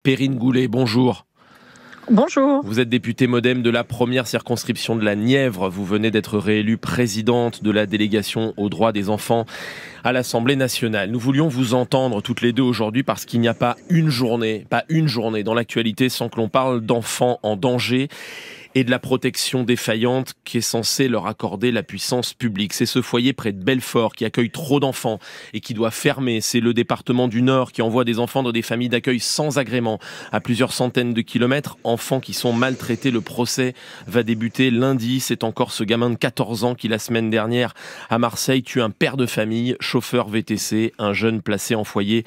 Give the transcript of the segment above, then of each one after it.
Perrine Goulet, bonjour. Bonjour. Vous êtes députée MoDem de la première circonscription de la Nièvre. Vous venez d'être réélue présidente de la délégation aux droits des enfants à l'Assemblée nationale. Nous voulions vous entendre toutes les deux aujourd'hui parce qu'il n'y a pas une journée dans l'actualité sans que l'on parle d'enfants en danger et de la protection défaillante qui est censée leur accorder la puissance publique. C'est ce foyer près de Belfort qui accueille trop d'enfants et qui doit fermer. C'est le département du Nord qui envoie des enfants dans des familles d'accueil sans agrément à plusieurs centaines de kilomètres. Enfants qui sont maltraités. Le procès va débuter lundi. C'est encore ce gamin de 14 ans qui, la semaine dernière, à Marseille, tue un père de famille, chauffeur VTC, un jeune placé en foyer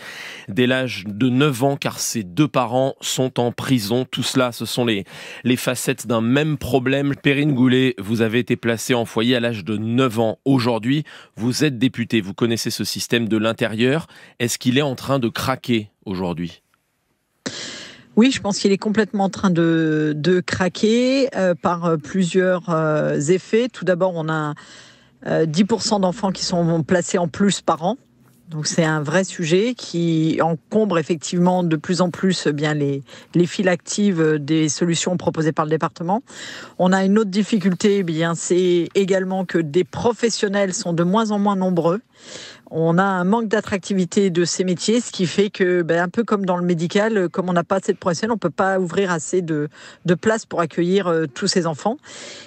dès l'âge de 9 ans car ses deux parents sont en prison. Tout cela, ce sont les facettes d'un même problème. Perrine Goulet, vous avez été placée en foyer à l'âge de 9 ans. Aujourd'hui, vous êtes députée, vous connaissez ce système de l'intérieur. Est-ce qu'il est en train de craquer aujourd'hui ? Oui, je pense qu'il est complètement en train de craquer par plusieurs effets. Tout d'abord, on a 10% d'enfants qui sont placés en plus par an. Donc c'est un vrai sujet qui encombre effectivement de plus en plus bien les files actives des solutions proposées par le département. On a une autre difficulté, c'est également que des professionnels sont de moins en moins nombreux. On a un manque d'attractivité de ces métiers, ce qui fait que, un peu comme dans le médical, comme on n'a pas assez de professionnels, on ne peut pas ouvrir assez de places pour accueillir tous ces enfants.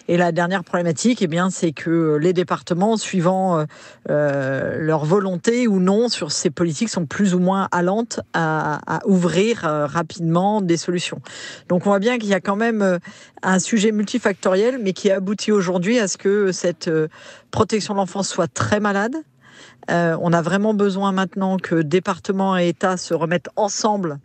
Et la dernière problématique, c'est que les départements, suivant leur volonté ou non sur ces politiques, sont plus ou moins allantes à ouvrir rapidement des solutions. Donc on voit bien qu'il y a quand même un sujet multifactoriel, mais qui aboutit aujourd'hui à ce que cette protection de l'enfance soit très malade. On a vraiment besoin maintenant que département et État se remettent ensemble,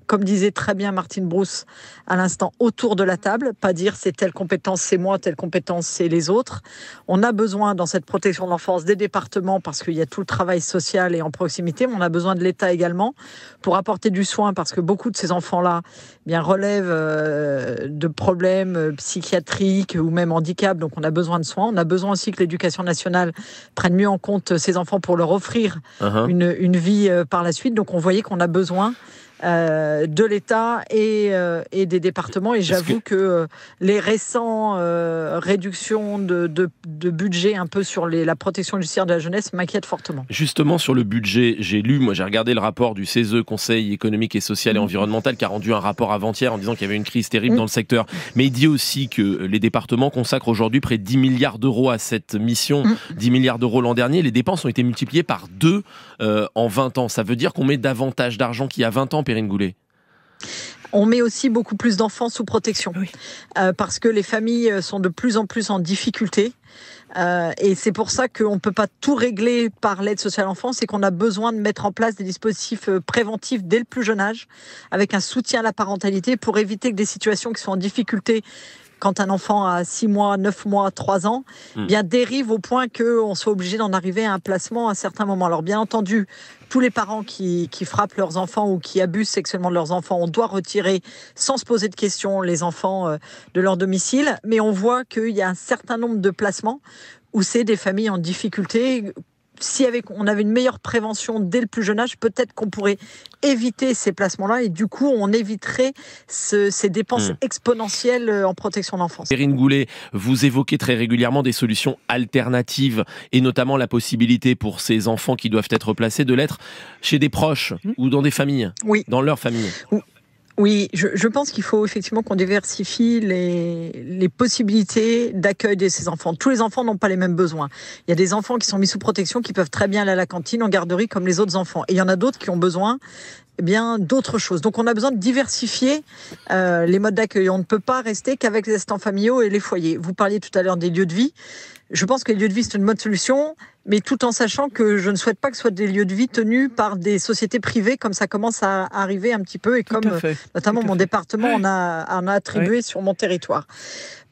comme disait très bien Martine Brousse à l'instant, autour de la table, pas dire c'est telle compétence c'est moi, telle compétence c'est les autres. On a besoin dans cette protection de l'enfance des départements parce qu'il y a tout le travail social et en proximité, mais on a besoin de l'État également pour apporter du soin parce que beaucoup de ces enfants-là relèvent de problèmes psychiatriques ou même handicap, donc on a besoin de soins. On a besoin aussi que l'éducation nationale prenne mieux en compte ces enfants pour leur offrir une vie par la suite. Donc on voyait qu'on a besoin de l'État et des départements. Et j'avoue que les récents réductions de budget un peu sur la protection judiciaire de la jeunesse m'inquiètent fortement. Justement, sur le budget, j'ai regardé le rapport du CESE, Conseil économique et social et environnemental, qui a rendu un rapport avant-hier en disant qu'il y avait une crise terrible dans le secteur. Mais il dit aussi que les départements consacrent aujourd'hui près de 10 milliards d'euros à cette mission. 10 milliards d'euros l'an dernier. Les dépenses ont été multipliées par 2 en 20 ans. Ça veut dire qu'on met davantage d'argent qu'il y a 20 ans, Perrine Goulet. On met aussi beaucoup plus d'enfants sous protection parce que les familles sont de plus en plus en difficulté. Et c'est pour ça qu'on ne peut pas tout régler par l'aide sociale à l'enfance et qu'on a besoin de mettre en place des dispositifs préventifs dès le plus jeune âge avec un soutien à la parentalité pour éviter que des situations qui sont en difficulté quand un enfant a 6 mois, 9 mois, 3 ans, dérive au point qu'on soit obligé d'en arriver à un placement à certains moments. Alors bien entendu, tous les parents qui frappent leurs enfants ou qui abusent sexuellement de leurs enfants, on doit retirer sans se poser de questions les enfants de leur domicile. Mais on voit qu'il y a un certain nombre de placements où c'est des familles en difficulté. Si on avait une meilleure prévention dès le plus jeune âge, peut-être qu'on pourrait éviter ces placements-là et du coup, on éviterait ces dépenses exponentielles en protection de l'enfance. Perrine Goulet, vous évoquez très régulièrement des solutions alternatives et notamment la possibilité pour ces enfants qui doivent être placés de l'être chez des proches ou dans des familles, dans leur famille. Oui, je pense qu'il faut effectivement qu'on diversifie les possibilités d'accueil de ces enfants. Tous les enfants n'ont pas les mêmes besoins. Il y a des enfants qui sont mis sous protection qui peuvent très bien aller à la cantine, en garderie comme les autres enfants. Et il y en a d'autres qui ont besoin d'autres choses. Donc on a besoin de diversifier les modes d'accueil. On ne peut pas rester qu'avec les assistants familiaux et les foyers. Vous parliez tout à l'heure des lieux de vie. Je pense que les lieux de vie, c'est une bonne solution, mais tout en sachant que je ne souhaite pas que ce soit des lieux de vie tenus par des sociétés privées, comme ça commence à arriver un petit peu, et comme notamment mon département en a attribué sur mon territoire.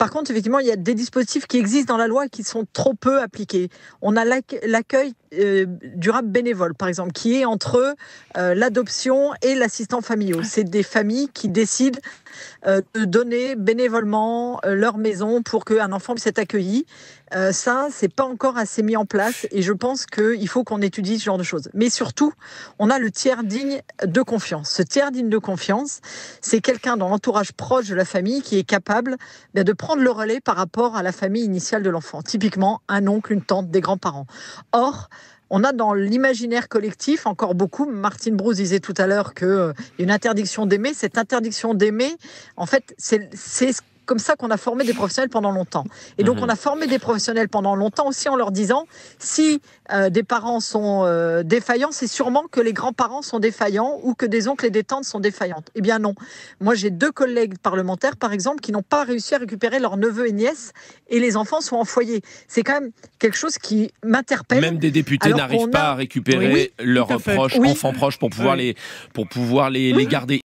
Par contre, effectivement, il y a des dispositifs qui existent dans la loi et qui sont trop peu appliqués. On a l'accueil durable bénévole, par exemple, qui est entre l'adoption et l'assistant familial. C'est des familles qui décident de donner bénévolement leur maison pour qu'un enfant puisse être accueilli. Ça, c'est pas encore assez mis en place et je pense qu'il faut qu'on étudie ce genre de choses. Mais surtout, on a le tiers digne de confiance. Ce tiers digne de confiance, c'est quelqu'un dans l'entourage proche de la famille qui est capable de prendre le relais par rapport à la famille initiale de l'enfant. Typiquement, un oncle, une tante, des grands-parents. Or, on a dans l'imaginaire collectif encore beaucoup, Martine Brousse disait tout à l'heure qu'il y a une interdiction d'aimer. Cette interdiction d'aimer, en fait, c'est comme ça qu'on a formé des professionnels pendant longtemps. Et donc, on a formé des professionnels pendant longtemps aussi en leur disant, si des parents sont défaillants, c'est sûrement que les grands-parents sont défaillants ou que des oncles et des tantes sont défaillantes. Eh bien non. Moi, j'ai 2 collègues parlementaires, par exemple, qui n'ont pas réussi à récupérer leurs neveux et nièces et les enfants sont en foyer. C'est quand même quelque chose qui m'interpelle. Même des députés n'arrivent pas à récupérer leurs proches, enfants proches pour pouvoir les garder.